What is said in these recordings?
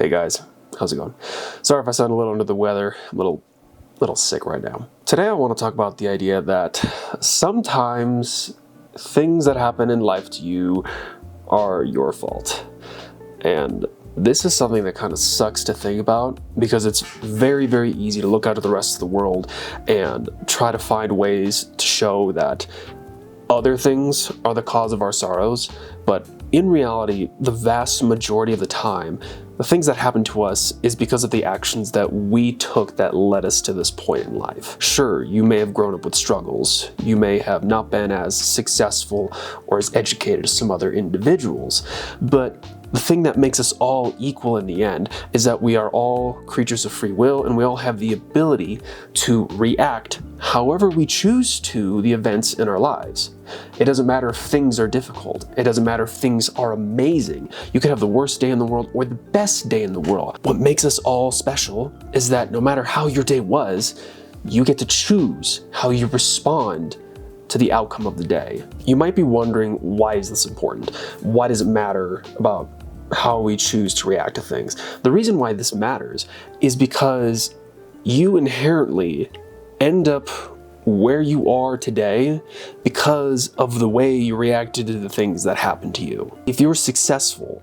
Hey guys, how's it going? Sorry if I sound a little under the weather. I'm a little sick right now. Today I want to talk about the idea that sometimes things that happen in life to you are your fault. And this is something that kind of sucks to think about because it's very, very easy to look out at the rest of the world and try to find ways to show that other things are the cause of our sorrows, but in reality, the vast majority of the time, the things that happen to us is because of the actions that we took that led us to this point in life. Sure, you may have grown up with struggles, you may have not been as successful or as educated as some other individuals, but the thing that makes us all equal in the end is that we are all creatures of free will and we all have the ability to react however we choose to the events in our lives. It doesn't matter if things are difficult. It doesn't matter if things are amazing. You could have the worst day in the world or the best day in the world. What makes us all special is that no matter how your day was, you get to choose how you respond to the outcome of the day. You might be wondering, why is this important? Why does it matter about how we choose to react to things? The reason why this matters is because you inherently end up where you are today because of the way you reacted to the things that happened to you. If you're successful,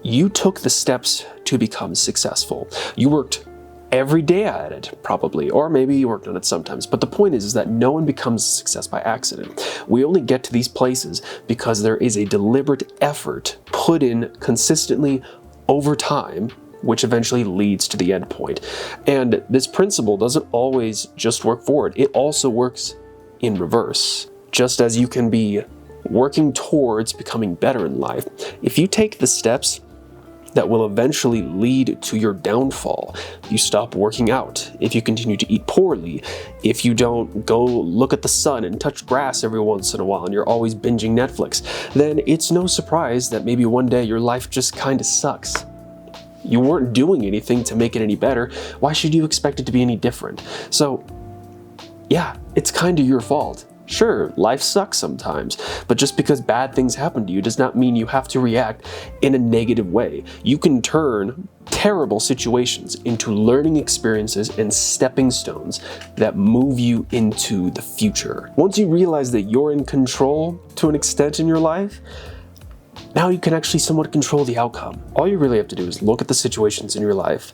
you took the steps to become successful. You worked every day at it, probably, or maybe you worked on it sometimes. But the point is that no one becomes a success by accident. We only get to these places because there is a deliberate effort put in consistently over time, which eventually leads to the end point. And this principle doesn't always just work forward. It also works in reverse. Just as you can be working towards becoming better in life, if you take the steps that will eventually lead to your downfall. You stop working out, if you continue to eat poorly, if you don't go look at the sun and touch grass every once in a while and you're always binging Netflix, then it's no surprise that maybe one day your life just kind of sucks. You weren't doing anything to make it any better. Why should you expect it to be any different? So, yeah, it's kind of your fault. Sure, life sucks sometimes, but just because bad things happen to you does not mean you have to react in a negative way. You can turn terrible situations into learning experiences and stepping stones that move you into the future. Once you realize that you're in control to an extent in your life, now you can actually somewhat control the outcome. All you really have to do is look at the situations in your life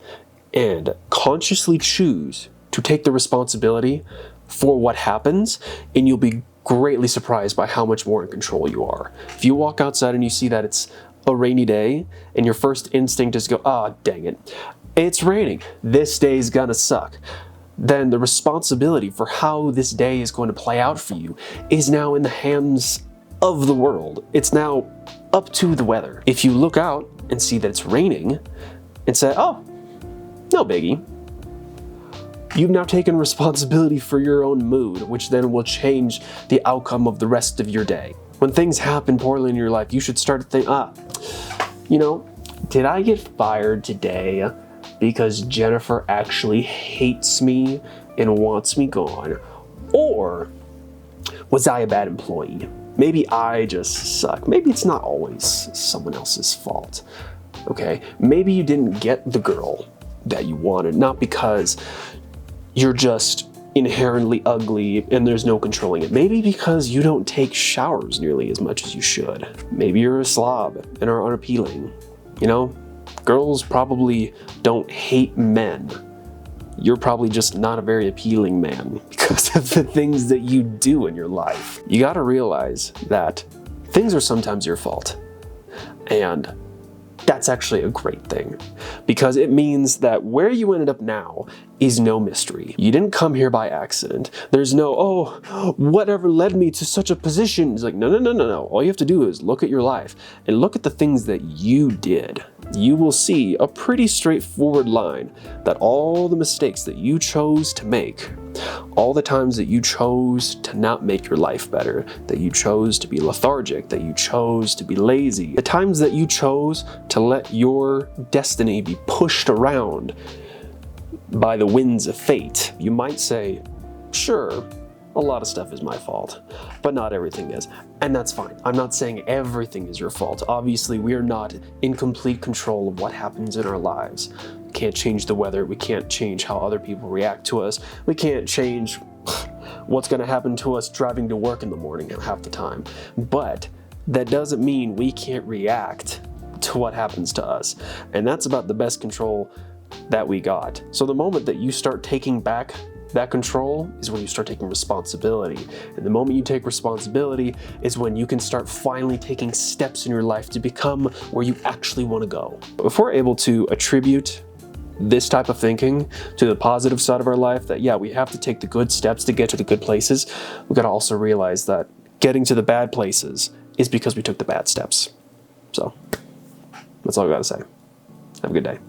and consciously choose to take the responsibility for what happens, and you'll be greatly surprised by how much more in control you are. If you walk outside and you see that it's a rainy day, and your first instinct is to go, ah, dang it, it's raining, this day's gonna suck, then the responsibility for how this day is going to play out for you is now in the hands of the world. It's now up to the weather. If you look out and see that it's raining and say, oh, no biggie, you've now taken responsibility for your own mood, which then will change the outcome of the rest of your day. When things happen poorly in your life, you should start to think, did I get fired today because Jennifer actually hates me and wants me gone? Or was I a bad employee? Maybe I just suck. Maybe it's not always someone else's fault, okay? Maybe you didn't get the girl that you wanted, not because you're just inherently ugly and there's no controlling it. Maybe because you don't take showers nearly as much as you should. Maybe you're a slob and are unappealing. Girls probably don't hate men. You're probably just not a very appealing man because of the things that you do in your life. You gotta realize that things are sometimes your fault. And that's actually a great thing, because it means that where you ended up now is no mystery. You didn't come here by accident. There's no, oh, whatever led me to such a position. It's like, no. All you have to do is look at your life and look at the things that you did. You will see a pretty straightforward line that all the mistakes that you chose to make, all the times that you chose to not make your life better, that you chose to be lethargic, that you chose to be lazy, the times that you chose to let your destiny be pushed around by the winds of fate. You might say, sure, a lot of stuff is my fault, but not everything is. And that's fine. I'm not saying everything is your fault. Obviously, we are not in complete control of what happens in our lives. We can't change the weather. We can't change how other people react to us. We can't change what's going to happen to us driving to work in the morning half the time. But that doesn't mean we can't react to what happens to us. And that's about the best control that we got. So the moment that you start taking back that control is when you start taking responsibility. And the moment you take responsibility is when you can start finally taking steps in your life to become where you actually want to go. If we're able to attribute this type of thinking to the positive side of our life, that yeah, we have to take the good steps to get to the good places, we got to also realize that getting to the bad places is because we took the bad steps. So that's all I got to say. Have a good day.